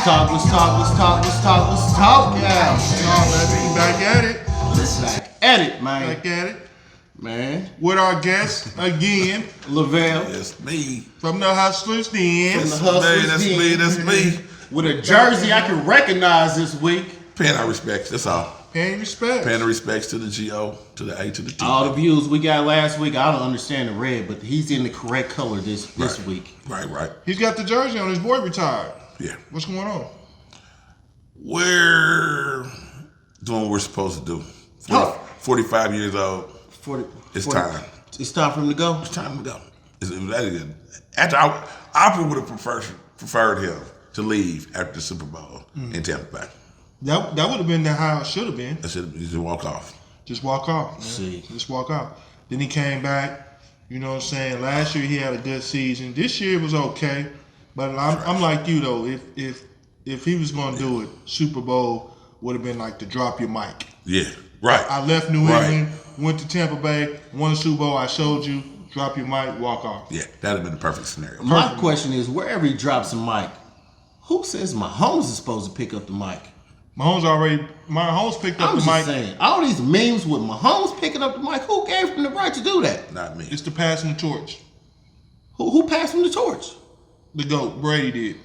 talk now. Baby, back at it. Back at it, man. Back at it. Man. With our guest again, Lavelle. That's me. from the Hustlers Den. That's me. With a jersey I can recognize this week. Paying our respects, that's all. Paying respect. Paying the respects to the G-O, to the A, to the T. All the views we got last week, I don't understand the red, but he's in the correct color this week. Right. He's got the jersey on. His boy retired. Yeah. What's going on? We're doing what we're supposed to do. 45 years old. It's time. It's time for him to go? It's time to go. After I would have preferred him to leave after the Super Bowl in Tampa Bay. That would have been how it should have been. I should just walk off. Just walk off. Man. See. Just walk off. Then he came back. You know what I'm saying? Last year he had a good season. This year it was okay. But I'm like you though. If he was going to do it, Super Bowl would have been like to drop your mic. Yeah. Right. I left New England, went to Tampa Bay, won the Super Bowl. I showed you. Drop your mic, walk off. Yeah, that'd have been the perfect scenario. My question is, wherever he drops a mic, who says Maholmes is supposed to pick up the mic? Maholmes picked up the mic. I'm just saying, all these memes with Maholmes picking up the mic, who gave him the right to do that? Not me. It's the passing the torch. Who passed him the torch? The GOAT, Brady did.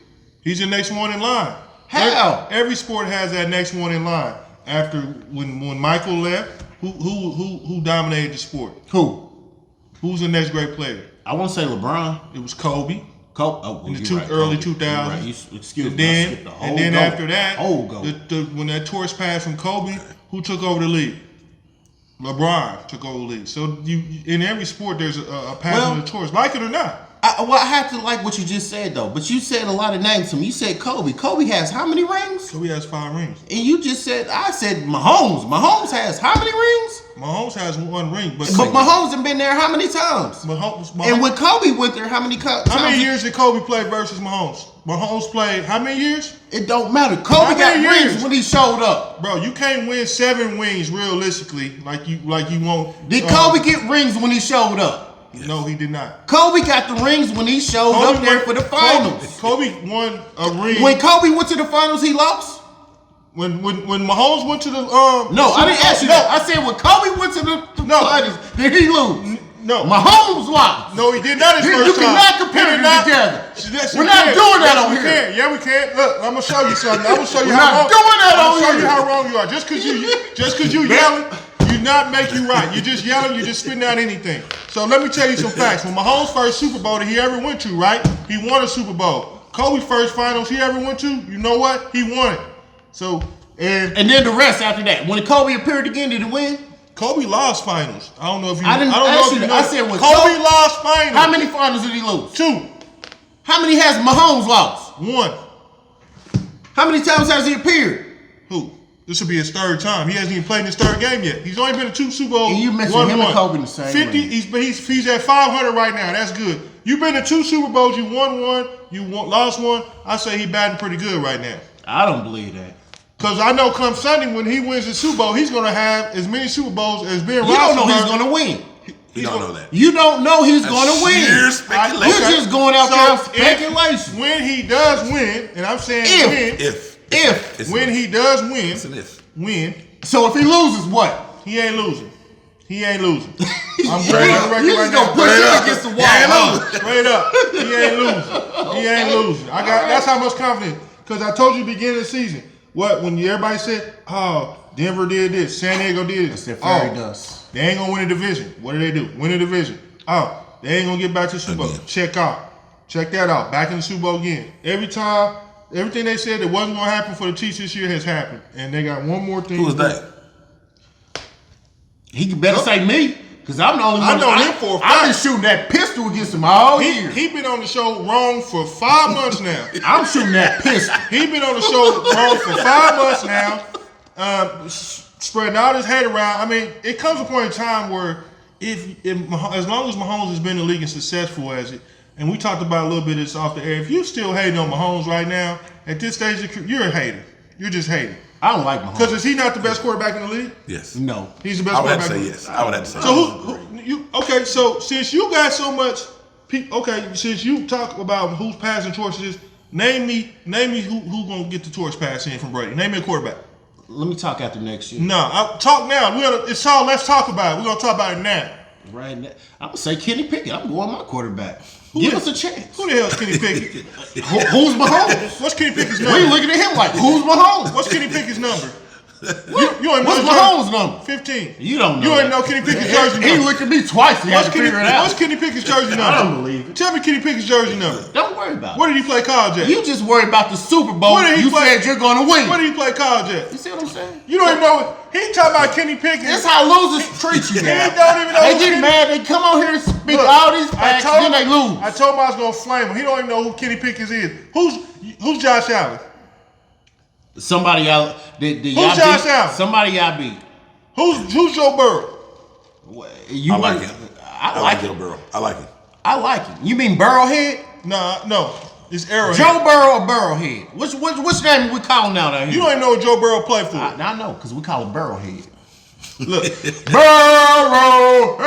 He's the next one in line. How? Every sport has that next one in line. After when Michael left, who dominated the sport? Who's the next great player? I want to say LeBron. It was Kobe. In the early 2000s. Excuse me. And then after that, when that torch passed from Kobe, who took over the league? LeBron took over the league. So in every sport, there's a passing of the torch, like it or not. I have to like what you just said though. But you said a lot of names to me. You said Kobe. Kobe has how many rings? Kobe has 5 rings. And you just said I said Mahomes. Mahomes has how many rings? Mahomes has 1 ring, but Mahomes has been there how many times? Mahomes. And when Kobe went there, how many times? How many years did Kobe play versus Mahomes? Mahomes played how many years? It don't matter. Kobe got rings when he showed up. Bro, you can't win 7 rings realistically like you want. Did Kobe get rings when he showed up? Yes. No, he did not. Kobe got the rings when he showed up there for the finals. Kobe won a ring. When Kobe went to the finals, he lost? When Mahomes went to the No, I didn't ask you that. I said when Kobe went to the finals, did he lose? No. Mahomes lost. No, he did not his first time. You cannot compare them together. Yes, we're not doing that on here. Yeah, we can. Look, I'm gonna show you something. I'm gonna show you how wrong. Doing that on here. I'm gonna show you how wrong you are. Just cause you yelling, do not make you right. You're just yelling. You're just spitting out anything. So let me tell you some facts. When Mahomes' first Super Bowl that he ever went to, right? He won a Super Bowl. Kobe's first finals he ever went to, you know what? He won it. So and then the rest after that. When Kobe appeared again, did he win? Kobe lost finals. I don't know if you. I said when Kobe lost finals. How many finals did he lose? 2. How many has Mahomes lost? 1. How many times has he appeared? Who? This will be his 3rd time. He hasn't even played in his 3rd game yet. He's only been to 2 Super Bowls. And you mentioned him and Kobe in the same 50. He's at 500 right now. That's good. You've been to 2 Super Bowls. You won 1. You lost 1. I say he batting pretty good right now. I don't believe that. Because I know come Sunday when he wins the Super Bowl, he's going to have as many Super Bowls as Ben Roethlisberger. You don't know he's going to win. You don't know that. You don't know he's going to win. Sheer speculation. You're just going out there speculation. When he does win, and I'm saying if when he does win, it's an if. Win. So if he loses, what? He ain't losing. I'm going on the record right now. Push him against the wall. Straight up. He ain't losing. That's how much confidence. Because I told you beginning of the season. When everybody said, oh, Denver did this, San Diego did this. Fairy dust. They ain't going to win the division. What do? Win the division. Oh, they ain't going to get back to the Super Bowl. Check that out. Back in the Super Bowl again. Every time, everything they said that wasn't going to happen for the Chiefs this year has happened. And they got one more thing. Who was that? He better say me. Because I'm the only one. I know him for a fact. I've been shooting that pistol against him all year. He been on the show wrong for 5 months now. I'm shooting that pistol. He been on the show wrong for 5 months now. Spreading all his hate around. I mean, it comes a point in time where as long as Mahomes has been in the league and successful as it, and we talked about a little bit of this off the air, if you still hating on Mahomes right now, at this stage of your career, you're a hater. You're just hating. I don't like Mahomes. Because is he not the best quarterback in the league? Yes. No. He's the best quarterback. I would have to say yes. I would have to say So so since you got so much, since you talk about who's passing choices, Name me who gonna get the torch pass in from Brady. Name me a quarterback. Let me talk after next year. No, talk now. It's all. Let's talk about it. We're gonna talk about it now. Right now, I'm gonna say Kenny Pickett. I'm going my quarterback. Give us a chance. Who the hell is Kenny Pickett? Who's Mahomes? What's Kenny Picket's We number? looking at him like, who's Mahomes? What's Kenny Picket's number? What's Mahomes' number? 15. You don't know. You ain't that. know Kenny Pickett's jersey number. He looked at me twice. He had to figure it out. What's Kenny Pickett's jersey number? I don't believe it. Tell me Kenny Pickett's jersey number. Don't worry about Where it. did he play college at? You just worry about the Super Bowl. Where did he You play? said you're going to win. Where did he play college at? You see what I'm saying? You don't even know. He talking about Kenny Pickett. That's how losers treat you He now. don't even know. They who get Kenny- mad. They come on here and speak Look, all these facts, then they lose. I told him I was gonna flame him. He don't even know who Kenny Pickett is. Who's Josh Allen? Somebody y'all, Who's Josh Allen? Somebody y'all beat. Who's Joe Burrow? You I like him. I like Joe him. Burrow. I like him. I like him. You mean Burrowhead? No. It's Arrowhead. Joe Burrow or Burrowhead? Which name we calling out here? You don't even know what Joe Burrow played for. I know, because we call him Burrowhead. Look, Burrowhead.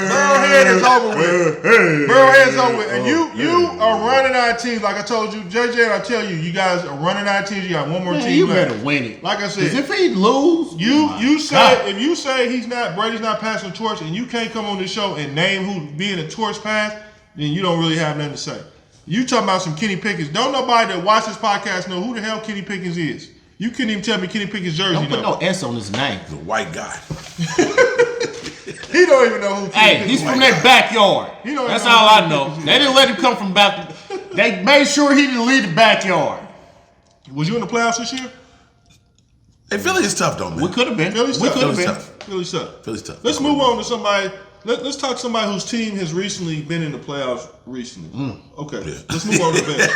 Burrowhead is over with. Burrowhead is over with. And you are running out of teams. Like I told you, JJ, and I tell you guys are running out of teams. You got one more Man, team you left. better win it. Like I said, if he lose, you say God. if you say Brady's not passing the torch, and you can't come on this show and name who being a torch pass, then you don't really have nothing to say. You talking about some Kenny Pickett? Don't nobody that watch this podcast know who the hell Kenny Pickett is. You couldn't even tell me Kenny Pickett's jersey Don't put number. no S on his name. He's a white guy. He don't even know who Kenny Hey, Pickett he's is. from that backyard. He don't That's even know all who I Kenny know. Pickett is. They didn't let him come from back. They made sure he didn't leave the backyard. Was you in the playoffs this year? Hey, Philly is tough, though, man. We could have been. Philly's We tough. could have Philly's been. tough. Philly's tough. Philly's tough. Let's move on to somebody. Let's talk to somebody whose team has recently been in the playoffs recently. Okay. Yeah. Let's move on to Ben.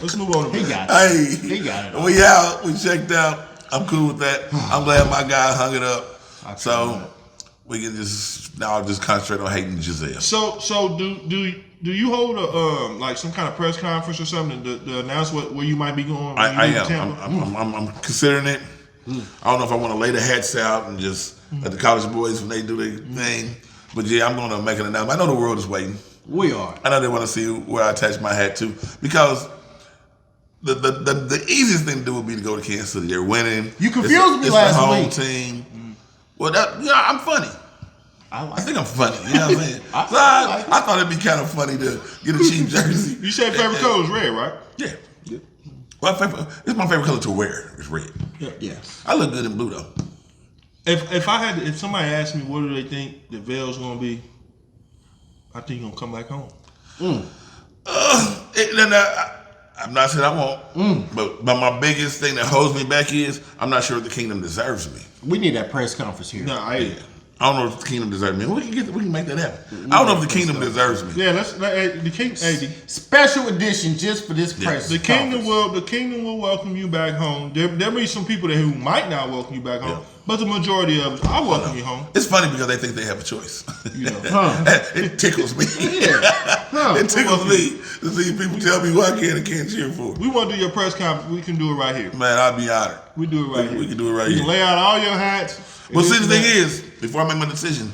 Let's move on to Ben. He got it. Hey, He got it. we out. We checked out. I'm cool with that. I'm glad my guy hung it up. So we can just concentrate on hating Giselle. So do you hold a like some kind of press conference or something to announce where you might be going? When I you leave am. Tampa? I'm considering it. I don't know if I want to lay the hats out and just let the college boys when they do their thing. But yeah, I'm going to make an announcement. I know the world is waiting. We are. I know they want to see where I attach my hat to because the easiest thing to do would be to go to Kansas City. They're winning. You confused me it's last the home week. team. Well, I'm funny. I I think I'm funny. You know what I'm saying? I So like it. I thought it'd be kind of funny to get a cheap jersey. You said favorite color is red, right? Yeah. Well, it's my favorite color to wear. It's red. Yes. I look good in blue though. If somebody asked me what do they think the veil's gonna be, I think you're gonna come back home. I'm not saying I won't, but my biggest thing that holds me back is I'm not sure if the kingdom deserves me. We need that press conference here. No, I don't know if the kingdom deserves me. We can make that happen. I don't know if the kingdom deserves me. Yeah, the king. Special edition just for this press The conference. kingdom will welcome you back home. There may be some people who might not welcome you back home, Yeah. but the majority of us, I welcome you home. It's funny because they think they have a choice. You know, It tickles me. It tickles me to see people tell me what I can and can't cheer for. we want to do your press conference. We can do it right here. Man, I'd be honored. We do it right here. We can do it right You here. can lay out all your hats. Well, see, the thing is, before I make my decision,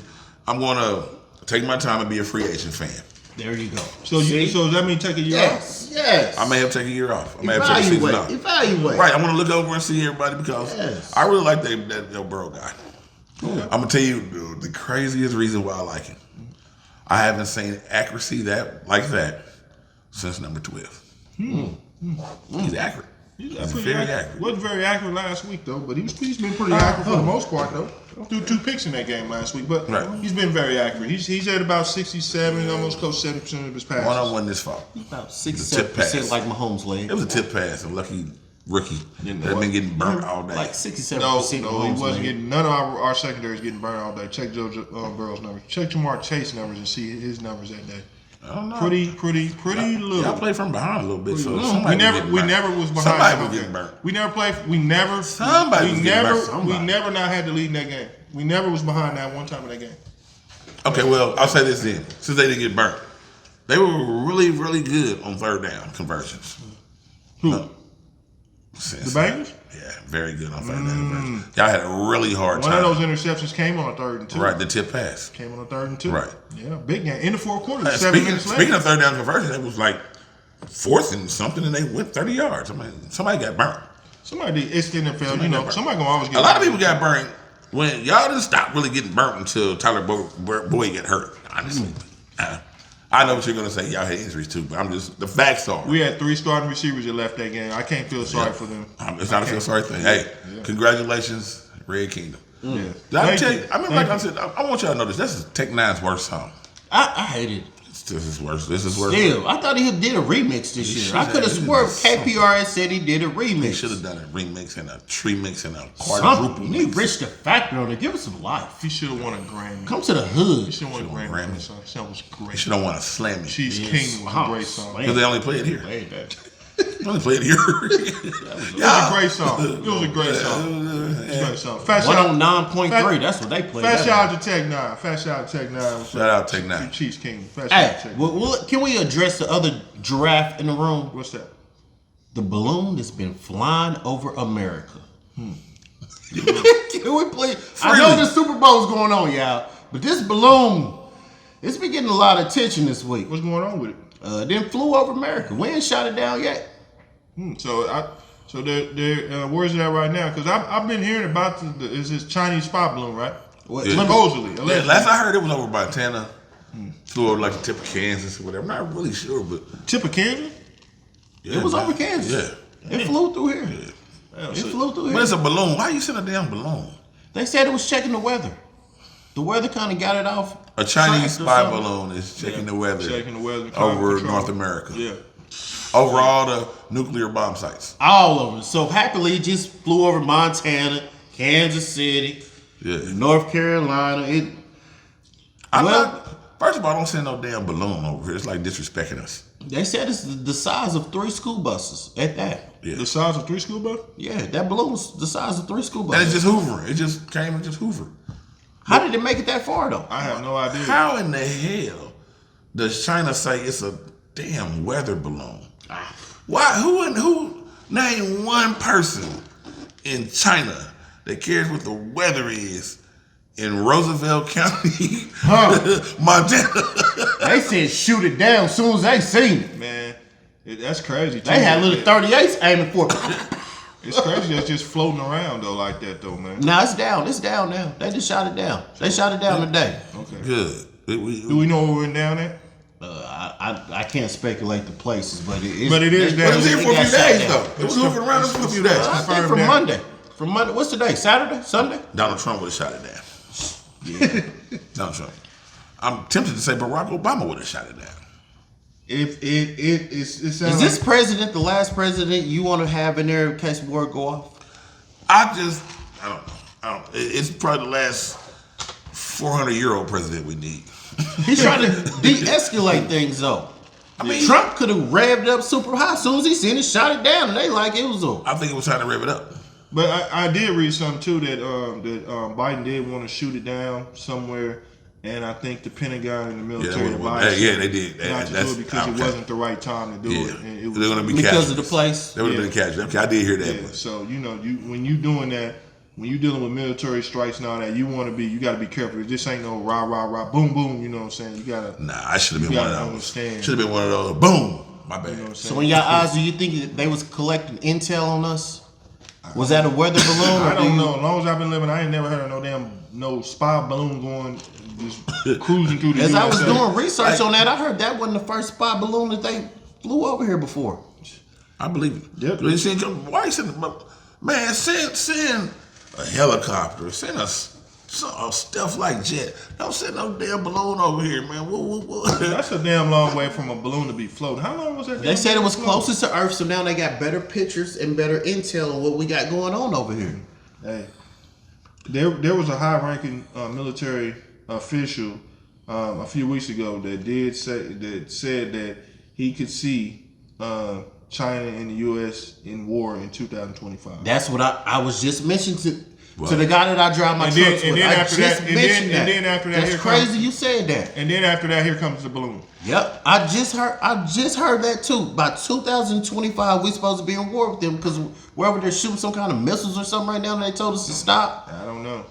I'm going to take my time and be a free agent fan. There you go. So does that mean take a year off? Yes. I may have to take a year off. I may have to take a season off. Evaluate. Right, I want to look over and see everybody because Yes. I really like that Joe Burrow guy. I'm going to tell you the craziest reason why I like him. I haven't seen accuracy like that since number 12. He's accurate. He's very accurate. Wasn't very accurate last week though, but he's been pretty accurate for the most part though. Threw 2 picks in that game last week, but Right. he's been very accurate. He's at about 67, almost close to 70% of his passes. One-on-one this fall. About The tip 67% pass. like Mahomes' leg. It was a tip pass, a lucky rookie You know that's what? been getting burnt all day. Like 67% No, Mahomes' he wasn't leg. getting. None of our secondaries getting burned all day. Check Joe Burrow's numbers. Check Jamar Chase numbers and see his numbers that day. I don't know. Pretty little. Yeah, I played from behind a little bit, so We somebody never was behind. Somebody that was game. getting burnt. We never played. We never. Somebody was we getting never. burnt. Somebody. We never not had to lead in that game. We never was behind that one time in that game. Okay, well, I'll say this then. Since they didn't get burnt, they were really, really good on third down conversions. Who? No. The Since- Bengals? Yeah, very good on third down conversions. Y'all had a really hard One time. of those interceptions came on a 3rd and 2. Right, the tip pass. Came on a 3rd and 2. Right. Yeah, big game in the 4th quarter. 7 minutes Speaking left. of third down conversions, it was like 4th and something, and they went 30 yards. I mean, somebody got burnt. Somebody, it's the NFL. Somebody gonna always get. A lot of people got burnt when y'all didn't stop really getting burnt until Tyler Boyd got hurt. Honestly, I know what you're gonna say. Y'all had injuries too, but I'm just the facts are. We had 3 starting receivers that left that game. I can't feel sorry for them. It's not a feel sorry thing. Hey, congratulations, Red Kingdom. Yeah. I mean, like I said, I want y'all to know this. This is Tech Nine's worst song. I hate it. This is worse. This is worse. Still, I thought he did a remix this year. I could have sworn KPRS said he did a remix. He should have done a remix and a tree mix and a quadruple mix. You need Rich the Factor on it. Give us some life. He should have won a Grammy. Come to the hood. He should have won a Grammy. That song was great. He should have won a Slammy. She's King was a great song. Because they only play it here. They only play it here. It was a great song. It was a great song. Fat One shout on 9.3. That's what they play. Fat shout out to Tech Nine. Fat shout out to Tech Nine. Shout out Tech Nine. Chiefs King. Fat shout out to Tech Nine. Can we address the other giraffe in the room? What's that? The balloon that's been flying over America. Can we please? I know the Super Bowl's going on, y'all, but this balloon, it's been getting a lot of attention this week. What's going on with it? Then flew over America. We ain't shot it down yet. So they're where's it at right now? Because I've been hearing about is this Chinese spy balloon, right? Supposedly. Yeah, last I heard, it was over Montana. Flew over like the tip of Kansas or whatever. I'm not really sure, but tip of Kansas. Yeah, it was over Kansas. Yeah, it flew through here. Yeah. It flew through here. But it's a balloon. Why you send a damn balloon? They said it was checking the weather. The weather kind of got it off. A Chinese spy balloon is checking the weather. Over North America. Yeah. Over all the nuclear bomb sites. All of them. So happily, it just flew over Montana, Kansas City, North Carolina. First of all, don't send no damn balloon over here. It's like disrespecting us. They said it's the size of 3 school buses at that. Yeah. The size of 3 school buses? Yeah, that balloon was the size of 3 school buses. And it's just hoovering. It just came and just hovered. How did it make it that far, though? I have no idea. How in the hell does China say it's a damn weather balloon? Why? Who? Name one person in China that cares what the weather is in Roosevelt County, Montana. They said shoot it down as soon as they seen it. Man, that's crazy. They had little 38s aiming for it. It's crazy that's just floating around though like that though, man. No, it's down. It's down now. They just shot it down. They shot it down today. Okay. Good. Do we know where we're down at? I can't speculate the places, but it is. But it is down. It was here for a few days though. It was moving around for a few days. I think from Monday. From Monday. What's today? Saturday? Sunday? Donald Trump would have shot it down. Yeah. Donald Trump. I'm tempted to say Barack Obama would have shot it down. Is this president the last president you want to have in there in case war go off? I don't know. It's probably the last 400-year-old president we need. He's trying to de-escalate things though. I mean, Trump could have revved up super high as soon as he seen it, shot it down, and they like it was over. I think it was trying to rev it up. But I did read something too that Biden did want to shoot it down somewhere, and I think the Pentagon and the military advised they did not to do it because it wasn't the right time to do it. And it was, they're going to be because of the place. They would have been casualties. Okay, I did hear that. Yeah, so when you doing that, when you dealing with military strikes and all that, you got to be careful. This ain't no rah rah rah boom boom. You know what I'm saying? You gotta. Nah, I should have been one of those. Understand. Should have been one of those. Boom. My bad. You know so in your eyes, do you think they was collecting intel on us? Was that a weather balloon? I don't know. As long as I've been living, I ain't never heard of no spy balloon going just cruising through the As USA. I was doing research on that, I heard that wasn't the first spy balloon that they flew over here before. I believe it. Yep. Why you send man? Send a helicopter. Send us stuff like jet. Don't send no damn balloon over here, man. That's a damn long way from a balloon to be floating. How long was that? They said it was closest to Earth, so now they got better pictures and better intel on what we got going on over here. Hey, there was a high-ranking military official a few weeks ago that said that he could see China and the U.S. in war in 2025. That's what I was just mentioning to the guy that I drive my trucks with. And then after that, that's crazy you said that. And then after that, here comes the balloon. Yep, I just heard that too. By 2025, we supposed to be in war with them because wherever they're shooting some kind of missiles or something right now, and they told us to stop. I don't know.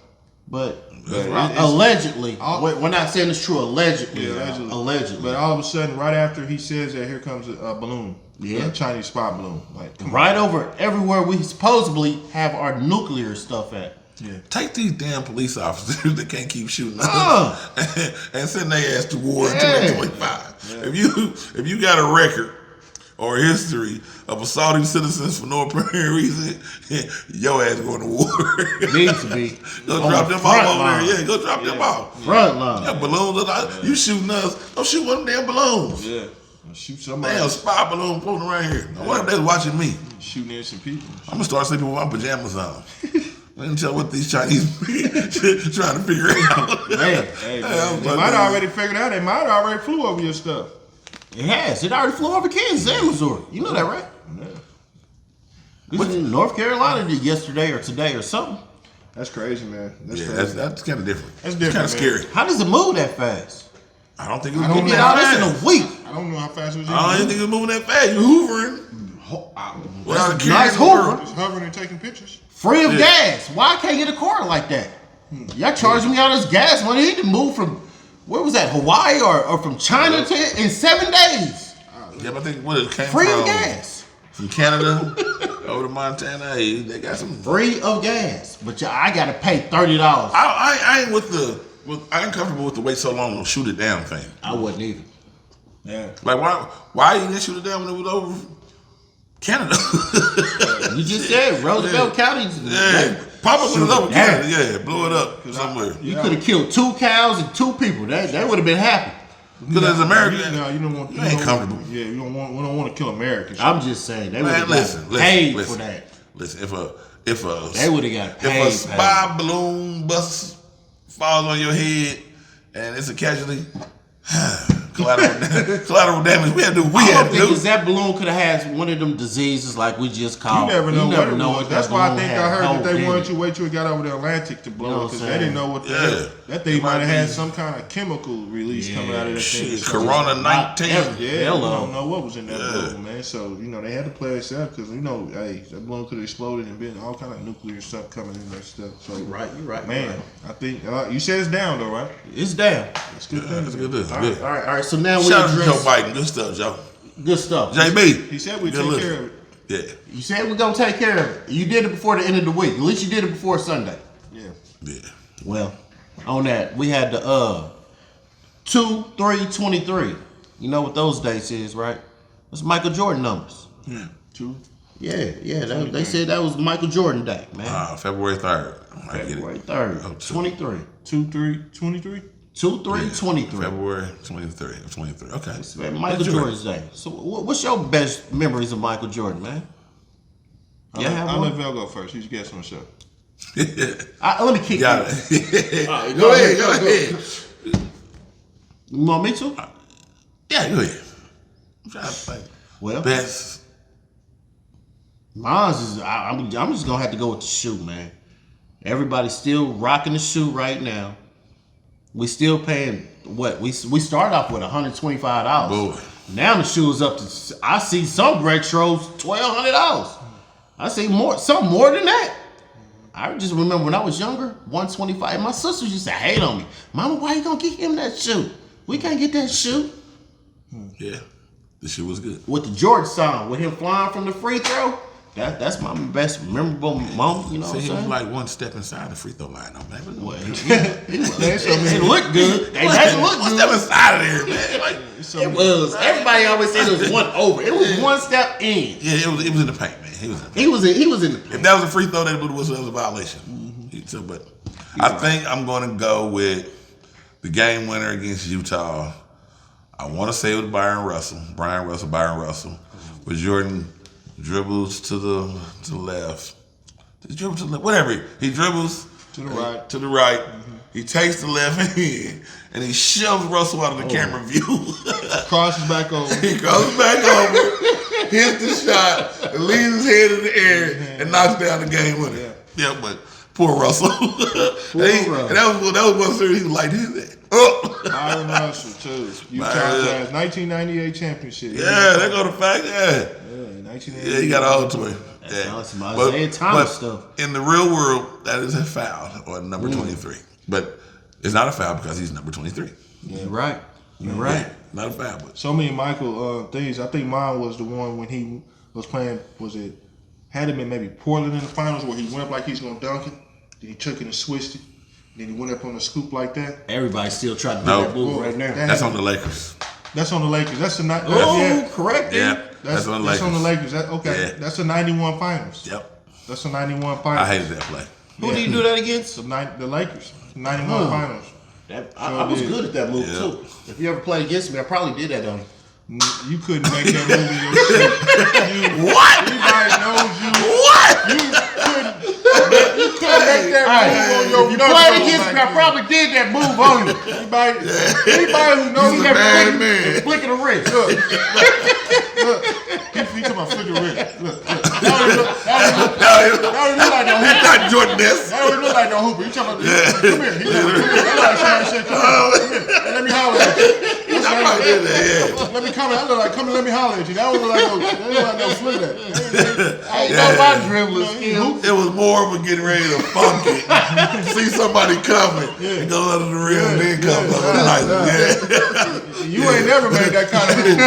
But Allegedly. We're not saying it's true. Allegedly. Yeah, allegedly. But all of a sudden, right after he says that, here comes a balloon. Yeah. A Chinese spy balloon. Like right over everywhere we supposedly have our nuclear stuff at. Yeah. Take these damn police officers that can't keep shooting us and send their ass to war in 2025. Yeah. If you got a record or a history of assaulting citizens for no apparent reason, your ass going to war. Needs to be. Go drop them off over there. Yeah, go drop them off. Front line. Yeah, balloons. You shooting us? Don't shoot one of them damn balloons. Yeah. Shoot somebody. Damn spy balloon floating around here. I wonder if they're watching me. Shooting innocent people. I'm gonna start sleeping with my pajamas on. I didn't tell what these Chinese trying to figure out. Man, they might have already figured out. They might have already flew over your stuff. It has. It already flew over Kansas and Missouri. You know that, right? Yeah. It was in North Carolina yesterday or today or something. That's crazy, man. That's kind of different. That's different. Kind of scary. How does it move that fast? I don't think it was moving that fast. In a week. I don't know how fast it was. I don't think it was moving that fast. You hoovering. Nice hovering. Just hovering and taking pictures. Free of gas. Why I can't get a car like that? Y'all charging me all this gas money. He didn't move from, where was that, Hawaii or from China to in 7 days. Yeah, but I think what it came free from. Of gas. From Canada over to Montana. Hey, they got some. Free of gas. But I got to pay $30. I ain't I ain't comfortable with the wait so long to shoot it down thing. I wasn't either. Yeah. Like why you didn't shoot it down when it was over Canada? You just said Roosevelt County. Yeah. Papa went over Canada. Yeah, blew it up somewhere. You could have killed 2 cows and 2 people. They would have been happy. Because as American, you don't want. You ain't comfortable. Yeah, we don't want to kill Americans. I'm just saying they would have paid for that. Listen, they would have got paid. If a spy balloon falls on your head and it's a casualty, collateral damage. We had to do. I don't think that balloon could have had one of them diseases like we just called. You never know what it was. That's why I think I heard that they wanted you to wait till it got over the Atlantic to blow because they didn't know what that thing might have had some kind of chemical release coming out of that thing. Corona 19. Yeah, we don't know what was in that balloon, man. So they had to play it safe because hey, that balloon could have exploded and been all kind of nuclear stuff coming in that stuff. So you're right, man. I think you said it's down though, right? It's down. It's good. It's good. All right. So now shout out to Joe Biden. Good stuff, Joe. Good stuff. JB. He said we'd take care of it. Yeah. You said we're going to take care of it. You did it before the end of the week. At least you did it before Sunday. Yeah. Well, on that, we had the 2-3-23. You know what those dates is, right? That's Michael Jordan numbers. Yeah. 2. Yeah. They said that was Michael Jordan Day, man. February 3rd. February 3rd. 23. 2-3-23? 2-3-23. February 23. Okay. It's Michael Jordan's Day. So what's your best memories of Michael Jordan, man? I'll let Vel go first. He's guest on the show. Let me kick you. Right, go ahead. You want me to? Yeah, go ahead. I'm trying to think. Well, best. Mine's is I'm just gonna have to go with the shoe, man. Everybody's still rocking the shoe right now. We still paying what? We started off with $125. Boy. Now the shoe is up to, I see some retros $1,200. I see some more than that. I just remember when I was younger, $125. And my sisters used to hate on me. Mama, why you gonna get him that shoe? We can't get that shoe. Yeah, the shoe was good. With the George song, with him flying from the free throw. That's my best memorable moment, you know what I'm saying? He was like one step inside the free throw line, though, man. Well, it looked good. They made it look good. One step inside of there, man. Like, it was. Everybody always said it was one over. It was one step in. Yeah, it was in the paint, man. He was in the paint. If that was a free throw, they blew the whistle. That was a violation. Mm-hmm. So, but I think I'm going to go with the game winner against Utah. I want to say it was Byron Russell, with Jordan. Dribbles to the left. He dribbles to the left. Whatever. He dribbles to the right. Mm-hmm. He takes the left hand and he shoves Russell out of the camera view. Crosses back over. He crosses back over, hits the shot, and leaves his head in the air and knocks down the game winner. Yeah, but poor Russell. And that was one series he was like this. Byron Russell too. Utah Jazz 1998 championship. Yeah, they go to fact. Yeah. Yeah, he got all to it. That's some IsaiahThomas stuff. In the real world, that is a foul or number 23. But It's not a foul because he's number 23. You're right. You're right. Not a foul, but so many Michael things. I think mine was the one when he was playing. Had him in maybe Portland in the finals where he went up like he's gonna dunk it. Then he took it and switched it. Then he went up on the scoop like that. Everybody still trying to do that move right now. That's on the Lakers. That's on the Lakers. That's the night. Correct. Yeah, that's on the Lakers. That's on the Lakers. Yeah. That's the 91 finals. Yep. That's the 91 finals. I hated that play. Who did you do that against? The Lakers. 91 finals. I was good at that move too. If you ever played against me, I probably did that on you. You couldn't make that move in your shit. What? Everybody knows you. What? You couldn't make that move on your. If you played against me, I probably did that move on you. Anybody who knows He's a bad man. Flicking the wrist. Look. He talking about flick your wrist. Look. That don't look like no hooper. Not Jordan Ness. That don't look like no hooper. You talking about? Come here. He talking about, that's like somebody said, come here. And let me holler at you. Let me come in. I look like, come and let me holler at you. That don't look like no flick that. I ain't know my dribbling skills. It was more of a getting ready to funk it. See somebody coming and go under the rim and then come up. You ain't never made that kind of move.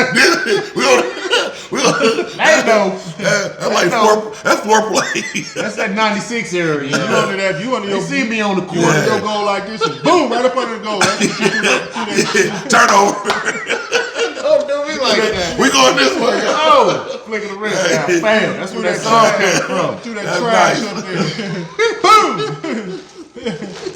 Ain't no. That's foreplay. That's that 96 area. You under that? You under your see me on the court. You under your goal like this and boom, right up under the goal. Turnover. Don't do me like that. We going this way. Oh, flicking the wrist. Yeah, bam. That's where that song came from. Threw that trash up there. Boom.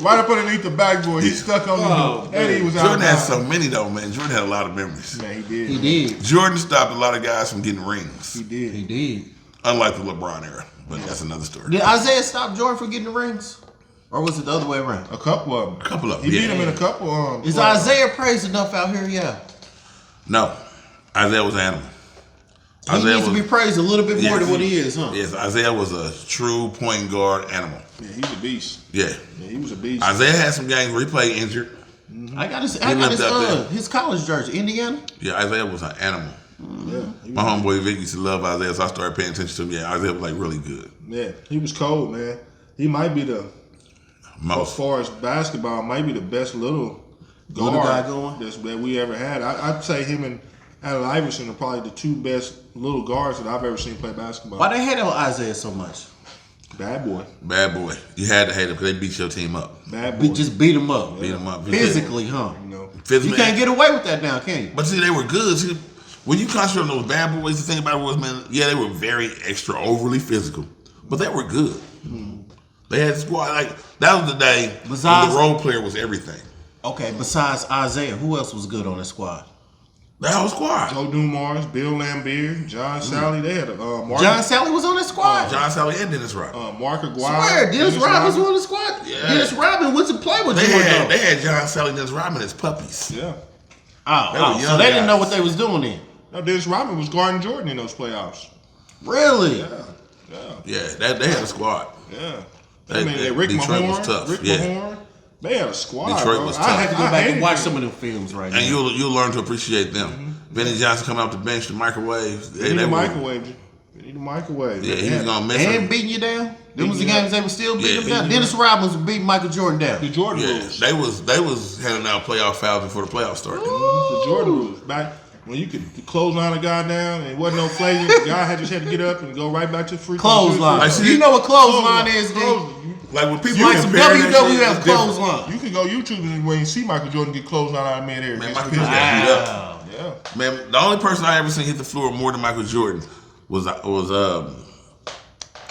Right up underneath the backboard. He stuck on the and he was out. Jordan had so many though, man. Jordan had a lot of memories. Man, he did. He did. Jordan stopped a lot of guys from getting rings. He did. He did. Unlike the LeBron era, but that's another story. Did Isaiah stop Jordan from getting the rings? Or was it the other way around? A couple of them. A couple of them. He beat him in a couple. Is Isaiah praised enough out here? Yeah. No. Isaiah was an animal. He needs to be praised a little bit more than what he is, huh? Yes, Isaiah was a true point guard animal. Yeah, he's a beast. Yeah. He was a beast. Isaiah had some games where he played injured. I got his college jersey, Indiana. Yeah, Isaiah was an animal. Yeah, My homeboy Vic used to love Isaiah, so I started paying attention to him. Yeah, Isaiah was like really good. Yeah, he was cold, man. He might be as far as basketball, might be the best little guy going that we ever had. I'd say him and Allen Iverson are probably the two best little guards that I've ever seen play basketball. Why they hate on Isaiah so much? Bad boy. Bad boy. You had to hate him because they beat your team up. Bad boy. Just beat him up. Beat him up. Physically, huh? Physically. You can't get away with that now, can you? But see, they were good. See, when you concentrate on those bad boys, the thing about it was, man, yeah, they were very extra, overly physical, but they were good. They had a squad. Like, that was the day when the role player was everything. Okay, besides Isaiah, who else was good on the squad? The whole squad. Joe Dumars, Bill Lambier, John Sally. They had a John Sally was on the squad. John Sally and Dennis Rodman. Mark Aguirre. Swear, Dennis Rodman was on the squad. Yeah. Dennis Rodman went to play with Jordan. They had John Sally and Dennis Rodman as puppies. Yeah. So they didn't know what they was doing then. No, Dennis Rodman was guarding Jordan in those playoffs. Really? Yeah. They had a squad. Yeah. Rick Mahorn was tough. Rick Mahorn. They had a squad. Detroit was tough. I had to go back and watch some of them films right now. And you'll learn to appreciate them. Benny Johnson coming off the bench, the microwaves. They need a microwave. Yeah, he was gonna mess and beating you down. Them was the games they were still beating them down. Dennis Rodman was beating Michael Jordan down. The Jordan rules. They was handing out playoff fouls before the playoffs started. The Jordan rules. Back when you could clothesline a guy down and it wasn't no flagrant, the guy just had to get up and go right back to the free clothesline. Like, you know what clothesline is, dude? Like when people like some WWF clothesline. You can go YouTube and when you see Michael Jordan get clothesline out of mid-air. Man, Michael Jordan got beat up. Yeah. Man, the only person I ever seen hit the floor more than Michael Jordan was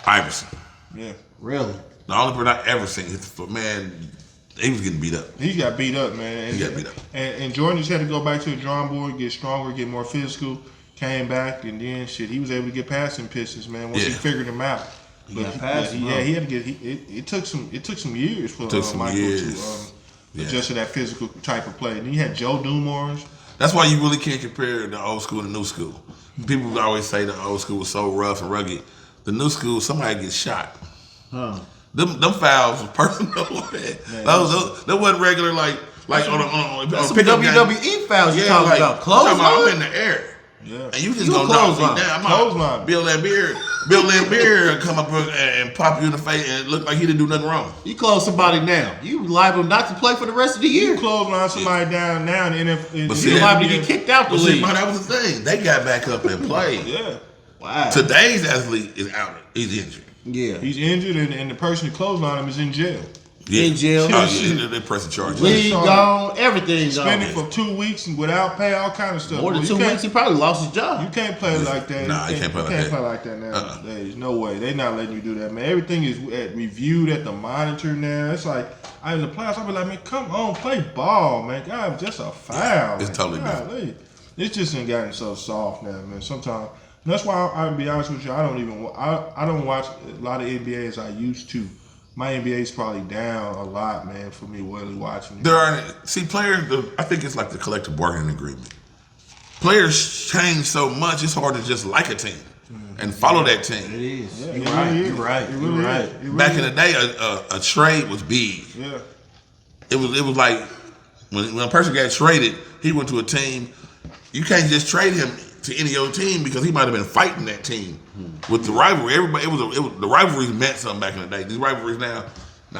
Iverson. Yeah. Really? The only person I ever seen hit the floor, man, he was getting beat up. He got beat up, man. He got beat up. And Jordan just had to go back to the drawing board, get stronger, get more physical, came back, and then he was able to get past them Pistons, man, once he figured them out. He got past him. Yeah, he had to get. It took some years for Michael to adjust to that physical type of play. And then you had Joe Dumars. That's why you really can't compare the old school and the new school. People always say the old school was so rough and rugged. The new school, somebody gets shot. Huh. Them fouls was personal. That wasn't regular like on some WWE fouls you talking about. Close I'm in the air. Yeah. And you just gonna knock me down. Clothesline. Bill Laimbeer come up and pop you in the face and look like he didn't do nothing wrong. You close somebody down. You liable not to play for the rest of the year. You clothesline somebody down now, and you liable to get kicked out the league. But that was the thing. They got back up and played. Yeah. Wow. Today's athlete is out. He's injured. Yeah. He's injured, and the person that clotheslined him is in jail. Yeah. In jail. Oh, yeah. They're pressing charges. League gone. Everything gone. Suspended for 2 weeks and without pay, all kind of stuff. More than 2 weeks, he probably lost his job. You can't play like that. Nah, you can't play like that. You can't play like that nowadays. No way. They're not letting you do that, man. Everything is reviewed at the monitor now. It's like, in the playoffs, I'll be like, man, come on, play ball, man. God, just a foul. It's totally different. It's just gotten so soft now, man. Sometimes. That's why I'll be honest with you. I don't watch a lot of NBA as I used to. My NBA is probably down a lot, man, for me really watching. Players. I think it's like the collective bargaining agreement. Players change so much; it's hard to just like a team and follow that team. It is. Yeah, You're right. You're right. Back in the day, a trade was big. Yeah. It was like when a person got traded, he went to a team. You can't just trade him to any other team because he might have been fighting that team with the rivalry. Everybody, the rivalries meant something back in the day. These rivalries now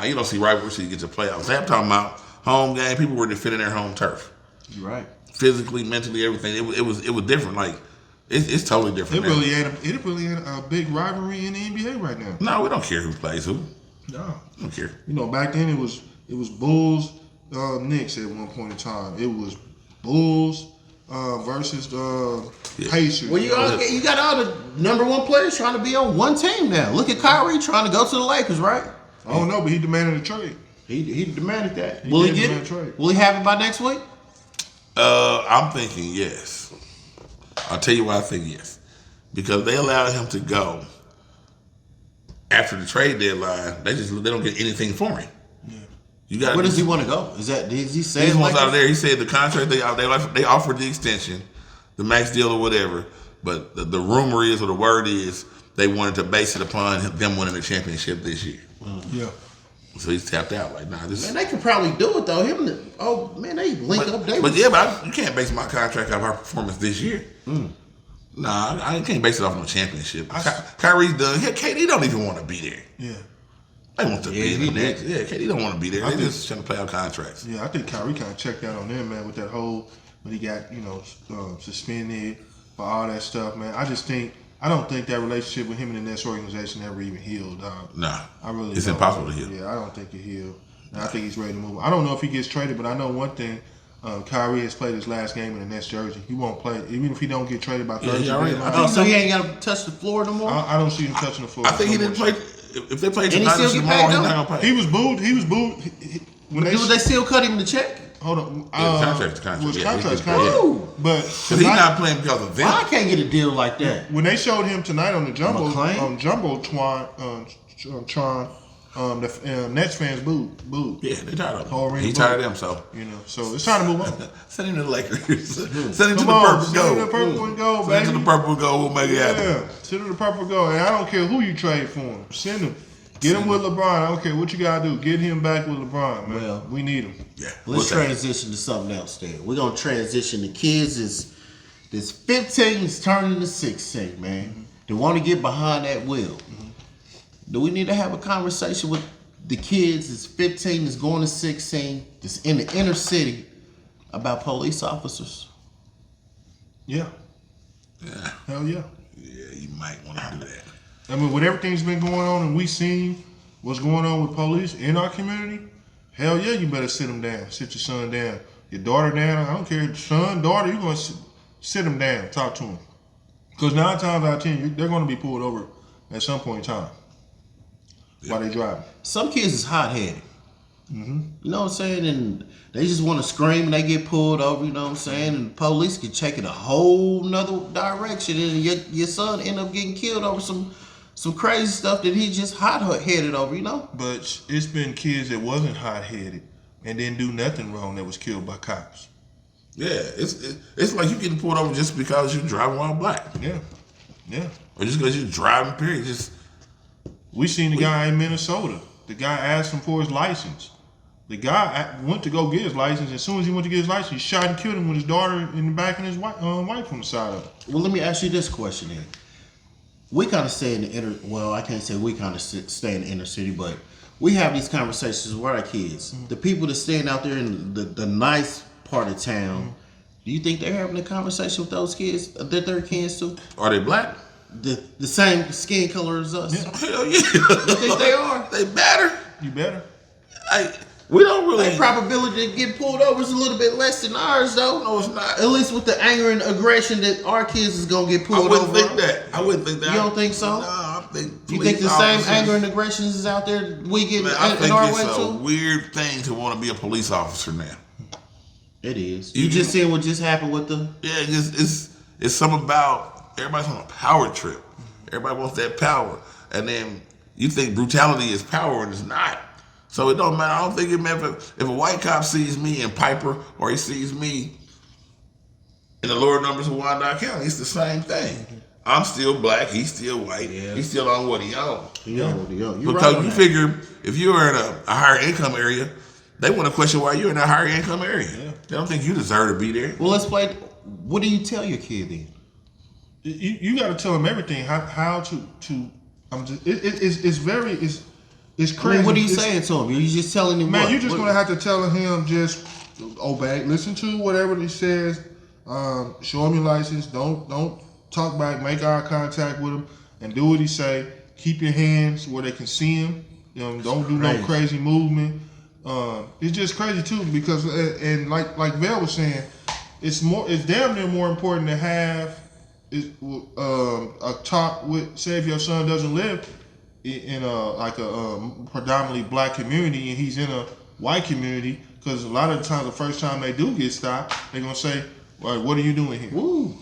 you don't see rivalries till you get to playoffs. I'm talking about home game. People were defending their home turf. You're right. Physically, mentally, everything. It was different. Like it's totally different. It really ain't a big rivalry in the NBA right now. No, we don't care who plays who. No, we don't care. Back then it was Bulls, Knicks at one point in time. It was Bulls. Versus Pacers. Well, you got all the number one players trying to be on one team now. Look at Kyrie trying to go to the Lakers, right? I don't know, but he demanded a trade. He demanded that. Will he get it? Will he have it by next week? I'm thinking yes. I'll tell you why I think yes. Because they allowed him to go after the trade deadline. They don't get anything for him. Where does he want to go? Did he say he wants out of there? He said the contract they offered the extension, the max deal or whatever. But the rumor is, or the word is, they wanted to base it upon them winning the championship this year. Yeah. So he's tapped out. Like, nah, this. Man, they could probably do it though. They link up. But you can't base my contract off our performance this year. Nah, I can't base it off no championship. Kyrie's done. KD don't even want to be there. Yeah. They want to be in the next. Yeah, KD don't want to be there. They just trying to play out contracts. Yeah, I think Kyrie kind of checked out on them, man, with that whole when he got suspended for all that stuff, man. I don't think that relationship with him and the Nets organization ever even healed, dog. Nah, it's impossible to heal. Yeah, I don't think it healed. And I think he's ready to move. I don't know if he gets traded, but I know one thing. Kyrie has played his last game in the Nets jersey. He won't play, even if he don't get traded by Thursday. So he ain't got to touch the floor no more? I don't see him touching the floor. I think he didn't play. If they play tonight or tomorrow, he's not gonna play. He was booed. When they still cut him the check? Hold on. Contract. But he's not playing because of them. Why I can't get a deal like that? When they showed him tonight on the Jumbotron, the Nets fans booed. Yeah, they tired of him. He tired of them, so so it's time to move on. Send him to the Lakers. Send him to the purple gold. Send him to the purple and gold, baby. Send him to the purple and gold. We'll make it happen. Yeah, send him to the purple and gold. And I don't care who you trade for him. Send him. Get him with LeBron. I don't care what you gotta do. Get him back with LeBron, man. Well, we need him. Yeah. Let's transition to something else then. We're gonna transition to kids this 15 is turning to 16, man. They want to get behind that wheel. Do we need to have a conversation with the kids that's 15 is going to 16 that's in the inner city about police officers? Yeah. Yeah. Hell yeah. Yeah, you might want to do that. I mean, with everything's been going on and we seen what's going on with police in our community, hell yeah, you better sit them down. Sit your son down. Your daughter down. I don't care. Son, daughter, you're going to sit them down. Talk to them. Because 9 times out of 10, they're going to be pulled over at some point in time while they driving. Some kids is hot-headed. You know what I'm saying? And they just want to scream and they get pulled over, you know what I'm saying? And the police can take it a whole nother direction and your son end up getting killed over some crazy stuff that he just hot-headed over, you know? But it's been kids that wasn't hot-headed and didn't do nothing wrong that was killed by cops. Yeah, it's like you getting pulled over just because you're driving while black. Yeah. Or just because you're driving, period. We seen the guy in Minnesota. The guy asked him for his license. The guy went to go get his license. As soon as he went to get his license, he shot and killed him with his daughter in the back and his wife on the side of it. Well, let me ask you this question then. We kind of stay in the inner. Well, I can't say we kind of stay in the inner city, but we have these conversations with our kids. The people that stand out there in the nice part of town. Do you think they're having a conversation with those kids that they're kids too? Are they black? The same skin color as us? Yeah. Hell yeah. You think they are? They better. You better. We don't really. Their probability to get pulled over is a little bit less than ours, though. No, it's not. At least with the anger and aggression that our kids is gonna get pulled over. I wouldn't think that. You don't think so? No, I think. You think the same anger and aggressions is out there we get in our way too? It's a weird thing to want to be a police officer now. It is. You just seen what just happened with the. Yeah, it's something about everybody's on a power trip. Everybody wants that power, and then you think brutality is power, and it's not. So it don't matter. I don't think it matters if a white cop sees me in Piper or he sees me in the lower numbers of Wyandotte County. It's the same thing. I'm still black. He's still white. Yeah. He's still on what he owns. Because you figure if you're in a higher income area, they want to question why you're in a higher income area. Yeah. They don't think you deserve to be there. Well, let's play. What do you tell your kid then? You got to tell them everything. How to. It's crazy. I mean, what are you saying to him? You're just telling him, man, you're just going to have to tell him just obey, listen to whatever he says, show him your license, don't talk back, make eye contact with him, and do what he say. Keep your hands where they can see him. Don't do no crazy movement. It's just crazy too because, and like Vel was saying, it's damn near more important to have a talk with, say if your son doesn't live in a predominantly black community and he's in a white community, because a lot of the times the first time they do get stopped, they're gonna say, well, what are you doing here? Woo.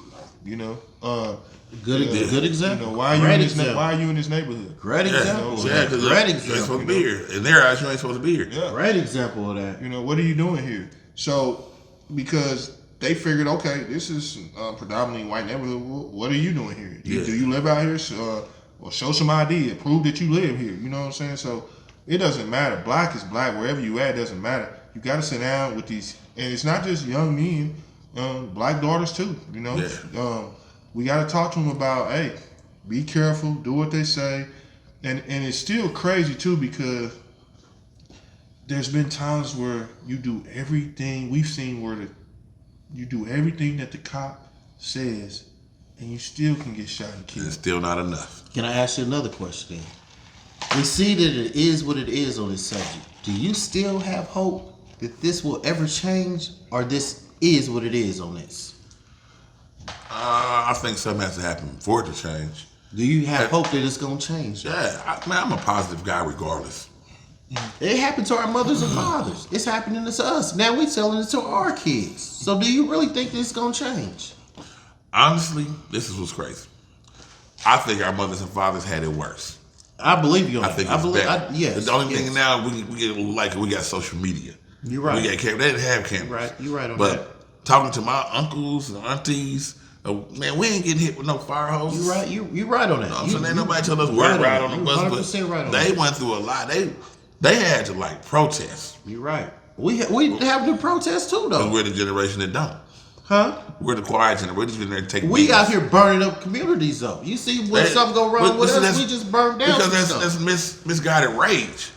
Good example. Why are you in this neighborhood? Great example. Great example. You ain't supposed to be here. In their eyes, you ain't supposed to be here. Yeah. Great example of that. What are you doing here? So, because they figured, okay, this is predominantly white neighborhood. What are you doing here? Do you live out here? Or show some ID. Prove that you live here. You know what I'm saying? So it doesn't matter. Black is black. Wherever you at, doesn't matter. You got to sit down with these, and it's not just young men, black daughters too. We got to talk to them about, hey, be careful, do what they say, and it's still crazy too because there's been times where you do everything we've seen where you do everything that the cop says, and you still can get shot and killed. It's still not enough. Can I ask you another question then? We see that it is what it is on this subject. Do you still have hope that this will ever change, or this is what it is on this? I think something has to happen for it to change. Do you have hope that it's going to change? Yeah, I'm a positive guy regardless. It happened to our mothers and fathers. It's happening to us. Now we're telling it to our kids. So do you really think this is going to change? Honestly, this is what's crazy. I think our mothers and fathers had it worse. I believe you on that. I think it's better. Yes. The only thing now, we got social media. You're right. We got cameras. They didn't have cameras. Right. You're right on that. But talking to my uncles and aunties, man, we ain't getting hit with no fire hoses. You're right. You're right on that. Ain't nobody telling us we're right on the bus, 100% right on they that. went through a lot. They had to protest. You're right. We have to protest too, though. Because we're the generation that don't. Huh? We're the quiet generation. We're just going to take. We out here burning up communities, though. You see when something go wrong with us, we just burn down. Because that's misguided rage.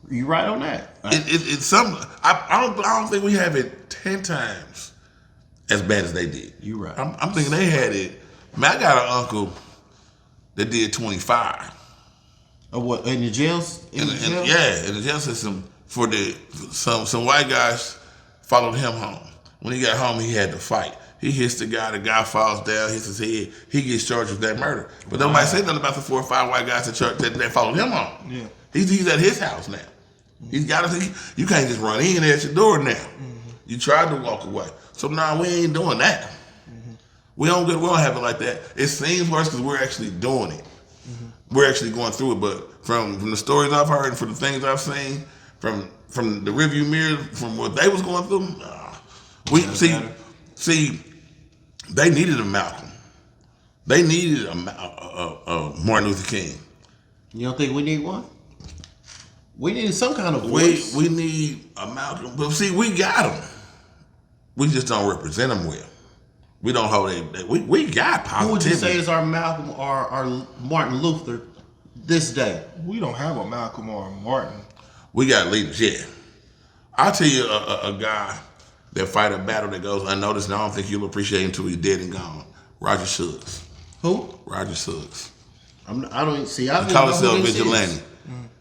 You right on that. It's something. I don't think we have it 10 times as bad as they did. You right. I'm thinking they had it. Man, I got an uncle that did 25. What in the jails? In the jail system some white guys followed him home. When he got home, he had to fight. He hits the guy falls down, hits his head. He gets charged with that murder. But nobody say nothing about the 4 or 5 white guys that followed him home. Yeah. He's at his house now. He's got to. You can't just run in at your door now. You tried to walk away. So now we ain't doing that. We don't have it like that. It seems worse because we're actually doing it. We're actually going through it. But from the stories I've heard and from the things I've seen, from the rearview mirror, from what they was going through, we see. They needed a Malcolm. They needed a Martin Luther King. You don't think we need one? We need some kind of voice. We need a Malcolm. But see, we got them. We just don't represent them well. We don't hold it. We got positivity. Who would you say is our Malcolm or our Martin Luther this day? We don't have a Malcolm or a Martin. We got leaders, yeah. I'll tell you a guy that fight a battle that goes unnoticed, and I don't think you'll appreciate until he's dead and gone. Roger Suggs. Who? Roger Suggs. I don't see. I He call himself vigilante,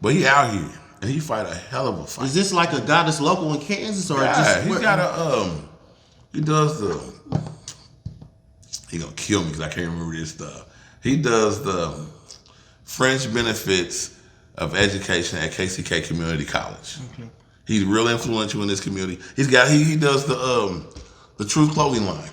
but he out here and he fight a hell of a fight. Is this like a guy that's local in Kansas, or He got a he does the. He gonna kill me because I can't remember this stuff. He does the fringe benefits of education at KCK Community College. Okay. He's real influential in this community. He does the Truth clothing line.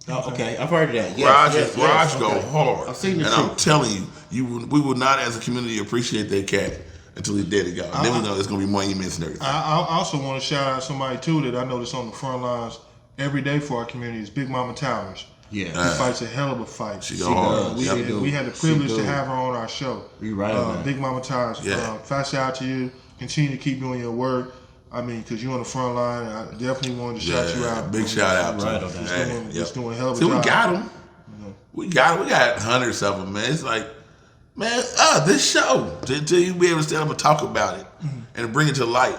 Oh, okay, I've heard of that. Yes, Raj go hard. I've seen the and Truth. I'm telling you, we will not as a community appreciate that cat until he's dead and gone. Then we know there's gonna be monuments and everything. I also want to shout out somebody too that I notice on the front lines every day for our community is Big Mama Towers. Yeah, she fights a hell of a fight. She go hard. We had the privilege to have her on our show. You're right, Big Mama Towers. Yeah. Fast shout out to you. Continue to keep doing your work. I mean, because you're on the front line, and I definitely wanted to shout you out. Big shout out to you. Just doing a hell of a job. job. We got them. We got hundreds of them, man. It's like, man, this show to you be able to stand up and talk about it and bring it to light.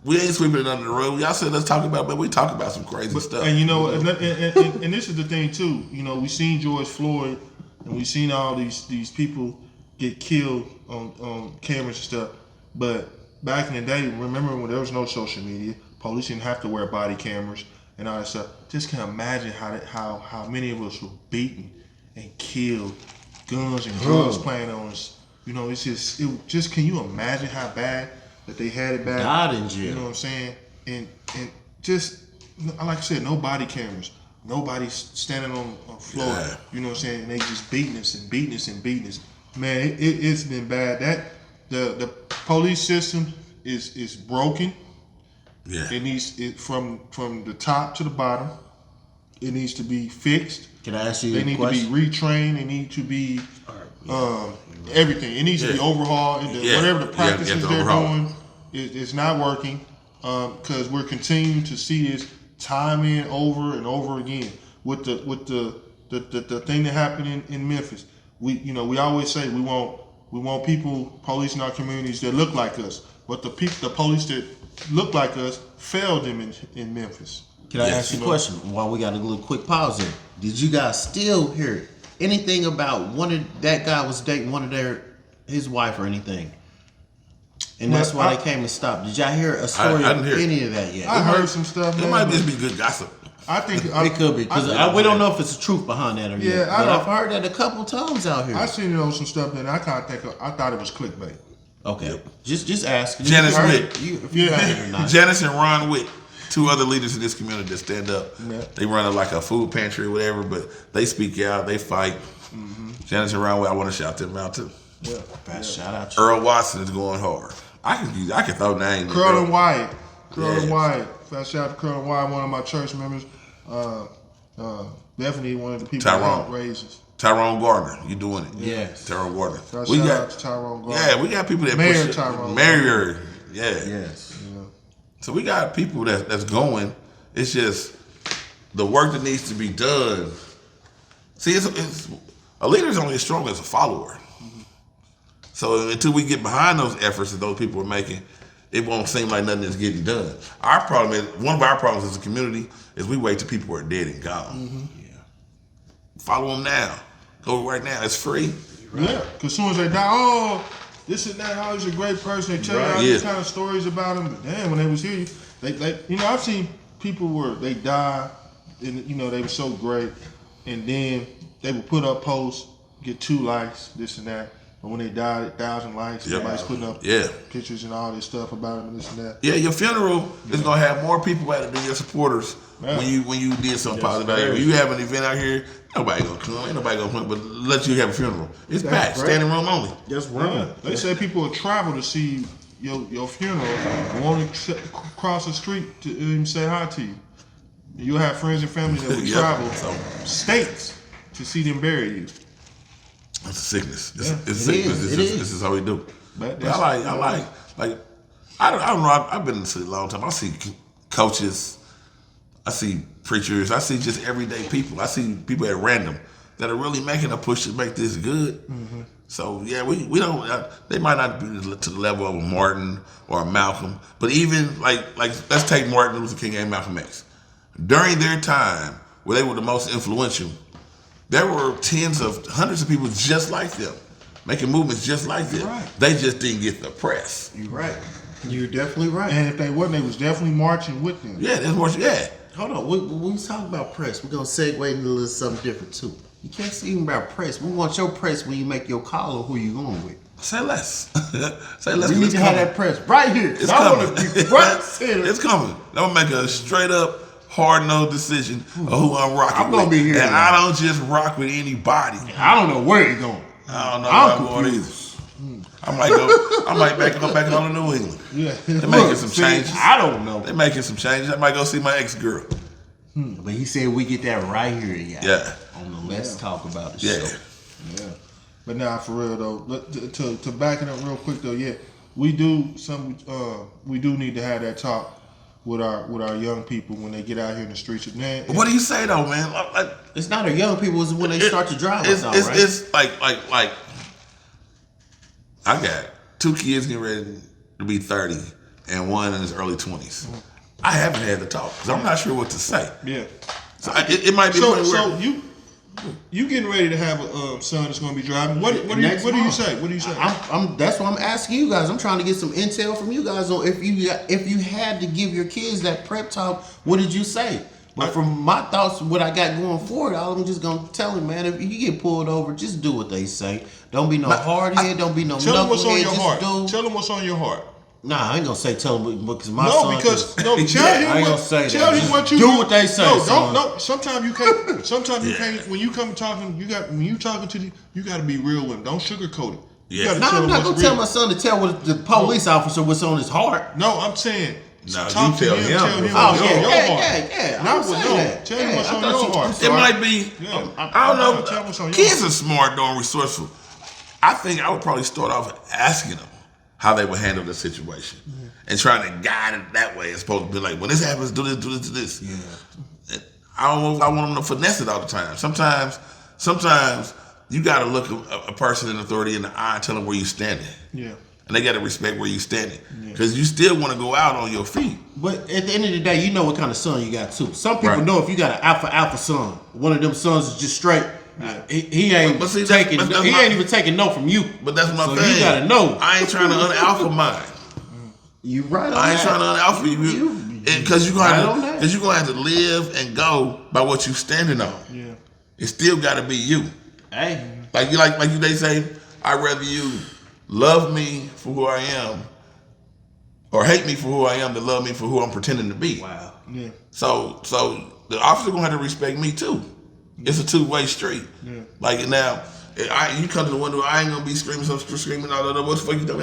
We ain't sweeping it under the rug. Y'all said let's talk about it, but we talk about some crazy stuff. And you know, and this is the thing too. You know, we seen George Floyd, and we seen all these people get killed on cameras and stuff. But back in the day, remember when there was no social media, police didn't have to wear body cameras and all that stuff. Just can't imagine how many of us were beaten and killed, guns and drugs playing on us. You know, it just can you imagine how bad that they had it back? Died in jail. You know what I'm saying? And just like I said, no body cameras, nobody standing on the floor. Yeah. You know what I'm saying? And they just beating us and beating us and beating us. Man, it's been bad. That the police system is broken. Yeah. It needs from the top to the bottom. It needs to be fixed. Can I ask you They need to be retrained. They need to be everything. It needs to be overhauled. Whatever the practices they're doing is not working because we're continuing to see this time and over again with the thing that happened in Memphis. We always say we want people policing our communities that look like us, but the police that look like us failed them in Memphis. Can I ask you a question while we got a little quick pause here? Did you guys still hear anything about that guy was dating his wife or anything? And that's why they came to stop. Did y'all hear a story of any of that yet? I heard some stuff. It might just be good gossip. I think it could be because we don't know if it's the truth behind that or not. Yeah, but I've heard that a couple times out here. I seen it on some stuff and I thought it was clickbait. Okay, yep. just ask. Janice Witt, Janice and Ron Witt, two other leaders in this community that stand up. Yeah. They run like a food pantry or whatever, but they speak out, they fight. Mm-hmm. Janice and Ron Witt, I want to shout them out too. Yeah, shout out. Earl Watson is going hard. I can throw names. Curl and Wyatt. Fast shout out to Curl and Wyatt, one of my church members. Definitely one of the people that raises. Tyrone Gardner, you doing it? Yes. Tyrone Gardner. Shout out to Tyrone Gardner. Yeah, we got people that Mayor push Tyrone. Mayor. Yeah. Yes. Yeah. So we got people that's going. It's just the work that needs to be done. See, it's a leader is only as strong as a follower. Mm-hmm. So until we get behind those efforts that those people are making, it won't seem like nothing is getting done. One of our problems as a community is we wait till people are dead and gone. Mm-hmm. Yeah. Follow them now. Go right now. It's free. Right. Yeah, because as soon as they die, this and that, he's a great person. They tell you all these kind of stories about him. But damn, when they was here, I've seen people where they died and, they were so great. And then they would put up posts, get 2 likes, this and that. But when they died, 1,000 likes, everybody's putting up pictures and all this stuff about them and this and that. Yeah, your funeral is gonna have more people at it than your supporters when you did something positive. When you have an event out here, nobody gonna come. Ain't nobody gonna come, but let you have a funeral. It's packed, standing room only. Just run. They say people will travel to see your funeral, won't cross the street to even say hi to you. You'll have friends and family that will travel states to see them bury you. It's a sickness. It's a sickness. This is how we do. But I like I don't know. I've been in the city a long time. I see coaches, I see preachers, I see just everyday people. I see people at random that are really making a push to make this good. Mm-hmm. So yeah, we don't. They might not be to the level of a Martin or a Malcolm, but even like let's take Martin Luther King and Malcolm X. During their time, where they were the most influential, there were hundreds of people just like them, making movements just like them. Right. They just didn't get the press. You're right. You're definitely right. And if they wasn't, they was definitely marching with them. Yeah, that's more. Yeah. Hold on. When we talk about press, we're gonna segue into a little something different too. You can't say even about press. We want your press when you make your call or who you going with. Say less. Say less. We need to have that press right here. It's coming. It's coming. I'm gonna make a straight up, hard nosed decision of who I'm rocking I'm gonna with. be here. And now. I don't just rock with anybody. I don't know where you're going. I don't know where I'm going either. I might go back home to New England. Yeah. They're making some changes. I don't know. They're making some changes. I might go see my ex-girl. But he said we get that right here, Yeah. On the Let's Talk About It Yeah. show. Yeah. But now, for real though, to back it up real quick though, yeah, we do need to have that talk with our young people when they get out here in the streets. Man, But what do you say though, man? Like, It's not our young people, it's when they start to drive us out, right? It's like I got 2 kids getting ready to be 30 and one in his early 20s. I haven't had the talk because I'm not sure what to say. Yeah. So it might be So you getting ready to have a son that's going to be driving? What do you say? What do you say? That's why I'm asking you guys. I'm trying to get some intel from you guys on if you had to give your kids that prep talk, what did you say? But from my thoughts, what I got going forward, I'm just gonna tell him, man, if you get pulled over, just do what they say. Don't be no hard head. Don't be no tell them what's on your just heart. do. Tell them what's on your heart. Nah, I ain't gonna say tell him because my No, son. because no, tell Yeah, I him ain't what, gonna say tell that. him what you Do what they say, No, son. don't. No, sometimes you can't. Sometimes you can't. When you come talking, when you talking to you got to be real with them. Don't sugarcoat it. You Yeah. gotta Nah, tell I'm them not what's gonna tell real. my son to tell what the police officer what's on his heart. No, I'm saying. No, talk you to tell him. Tell him Oh what's yeah, on your yeah, heart. yeah. Not I'm what saying no. that. Tell him Yeah, what's I on thought your you- heart. It sorry. might be. Yeah. I don't know. Tell what's on your Kids heart. are smart, though, and resourceful. I think I would probably start off asking them how they would handle the situation and trying to guide it that way. As opposed to be like, when this happens, do this, do this, do this. Yeah. I don't know. I want them to finesse it all the time. Sometimes you got to look a person in authority in the eye and tell them where you're standing. Yeah. And they got to respect where you're standing because you still want to go out on your feet. But at the end of the day, you know what kind of son you got too. Some people Right. know if you got an alpha son, one of them sons is just straight. He ain't But see, taking. that's He my- ain't even taking no from you. But that's my So thing. you gotta know. I ain't trying to un-alpha mine. You right on I ain't that. trying to un-alpha you because you're right on that. gonna have to live and go by what you standing on. Yeah. It still got to be you. Hey, Like they say, I'd rather you love me for who I am or hate me for who I am than love me for who I'm pretending to be. wow. Yeah. So the officer gonna have to respect me too. It's a two-way street. Yeah. Like now, you come to the window, I ain't gonna be screaming, what the fuck you doing?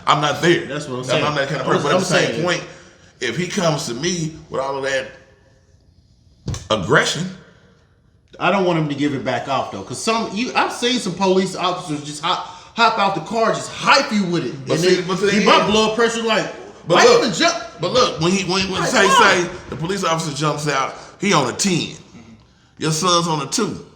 I'm not there. That's what I'm saying. I'm that kind of person. But at I'm the same saying. point, if he comes to me with all of that aggression, I don't want him to give it back off though, cause I've seen some police officers just hop out the car, just hype you with it, But and see, then but see, my blood pressure like. But why look, even jump? But look, when Like, say why? the police officer jumps out, he on a 10. Your son's on a 2.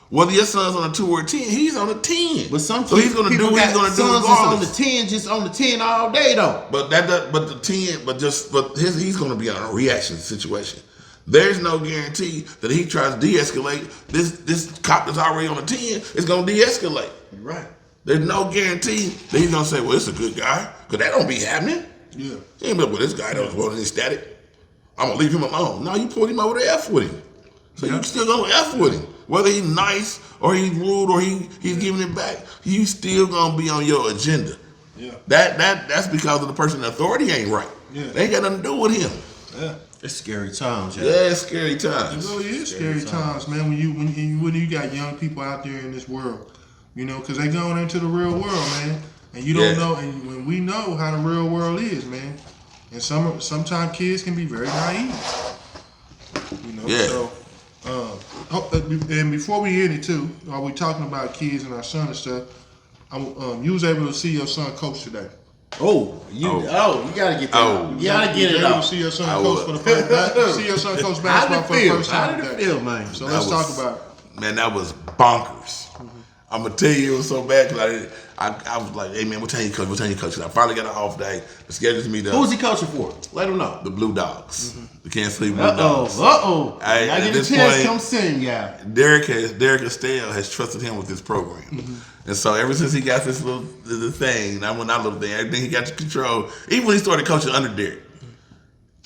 Whether your son's on a 2 or a 10, he's on a 10. But some so he's gonna do people what he's got gonna do sons that's on regardless. the 10, just on the 10 all day though. But the 10, he's gonna be on a reaction situation. There's no guarantee that he tries to de-escalate. This cop that's already on a 10 is gonna de-escalate. Right. There's no guarantee that he's gonna say, well, it's a good guy, because that don't be happening. Yeah. He ain't like, well, this guy don't want any static. I'm gonna leave him alone. No, you pulled him over to F with him. So you still gonna F with him. Whether he's nice or he's rude or he's giving it back, you still gonna be on your agenda. Yeah. That's because of the person in authority ain't right. Yeah. They ain't got nothing to do with him. Yeah. It's scary times, Yeah, yeah. it's scary times. It really is scary times, man. When you got young people out there in this world, you know, because they going into the real world, man, and you don't know. And when we know how the real world is, man, and sometimes kids can be very naive, you know. Yeah. So, and before we end it too, while we talking about kids and our son and stuff, you was able to see your son coach today. You gotta get that. You gotta get it out. See your son coach for the first. See your son coach basketball for the first time. How did it feel, man? So let's talk about it. Man, that was bonkers. I'm gonna tell you, it was so bad because I was like, hey man, what time you coach? What time you coach? I finally got an off day. The schedule's me done. Who's he coaching for? Let him know. The Blue Dogs. The Kansas City Blue Dogs. I get a chance, come sing, yeah. Derek Estelle has trusted him with this program. And so ever since he got this little thing, everything he got to control, even when he started coaching under Derek,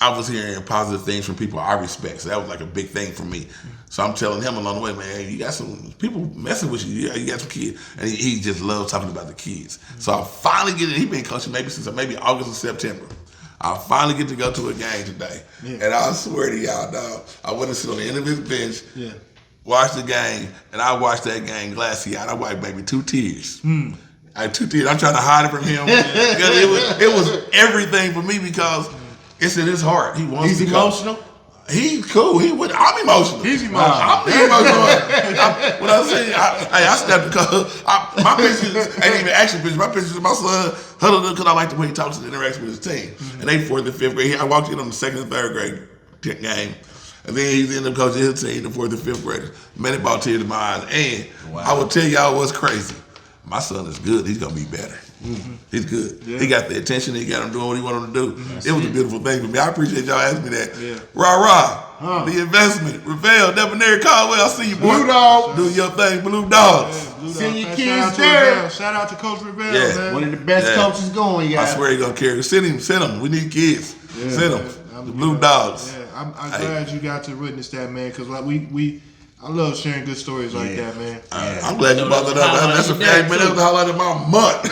I was hearing positive things from people I respect. So that was like a big thing for me. So I'm telling him along the way, man, you got some people messing with you. You got some kids. And he just loves talking about the kids. So I finally get it. He's been coaching since maybe August or September. I finally get to go to a game today. Yeah. And I swear to y'all, dog, I went and sit on the end of his bench, watched the game, and I watched that game glassy eyed. I wiped maybe 2 tears. I had 2 tears. I'm trying to hide it from him. Because it was everything for me because it's in his heart. He wants to emotional? He's cool. I'm emotional. He's emotional. I'm the emotional one. When I say, I snapped because my pictures ain't even action pictures. My pictures of my son huddled up because I like the way he talks and interacts with his team. And they 4th and 5th grade. I walked in on the 2nd and 3rd grade game. And then he's ended up coaching his team, the 4th and 5th graders. Man, it brought tears to my eyes. And I will tell y'all what's crazy. My son is good. He's going to be better. He's good. Yeah. He got the attention. He got him doing what he wanted him to do. It was a beautiful thing for me. I appreciate y'all asking me that. Yeah. Rah. The investment. Ravel, Debonair, Caldwell. I see you, boy. Blue Dogs. Do your thing, Blue Dogs. Yeah, Send your kids there. Shout out to Coach Ravel, man. One of the best coaches going, y'all. I swear he's going to carry. Send him. We need kids. Yeah, send him. The Blue Dogs. Yeah, I'm glad you got to witness that, man, because I love sharing good stories like that, man. I'm glad you brought that up. That's a fact, man. That was the highlight of my month.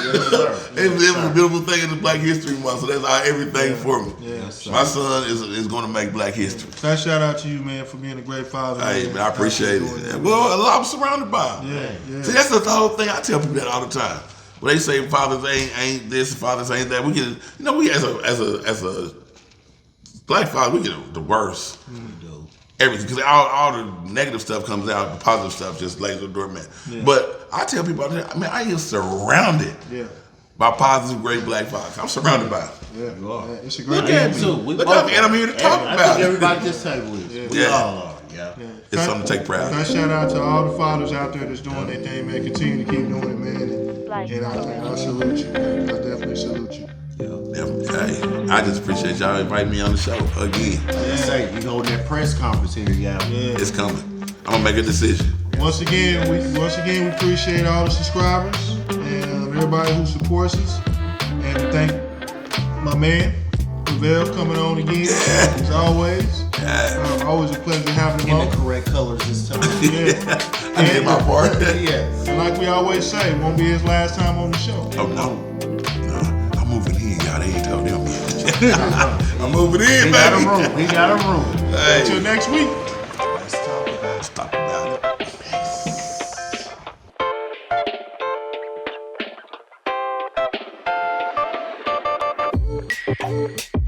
It was a beautiful thing in the Black History Month, so that's everything for me. Yes, my son is going to make Black history. So shout out to you, man, for being a great father. Hey, man, I appreciate it. Well, I'm surrounded by him. Yeah. See, that's the whole thing. I tell people that all the time. When they say fathers ain't this, fathers ain't that, we get, we as a Black father, we get the worst. Everything, because all the negative stuff comes out, the positive stuff just lays on the doormat. Yeah. But I tell people, I am surrounded by positive, great Black fathers. I'm surrounded by them. Yeah, you are. It's a great Look at me. Look at me, and I'm here to talk about it. Everybody just say we all are. Yeah. It's something to take pride in. Shout out to all the fathers out there that's doing their thing, man. Continue to keep doing it, man. And I salute you, man. I definitely salute you. Hey, I just appreciate y'all inviting me on the show again. Like I say, we holding that press conference here, It's coming. I'm gonna make a decision. Once again, we appreciate all the subscribers and everybody who supports us. And we thank my man, Ravel, coming on again as always. Always a pleasure having him in the correct colors this time. I did my part. And like we always say, it won't be his last time on the show. Oh no. I'm moving in, y'all. They ain't told them yet. I'm moving in, baby. We got a room. Hey. Until next week. Let's talk about it.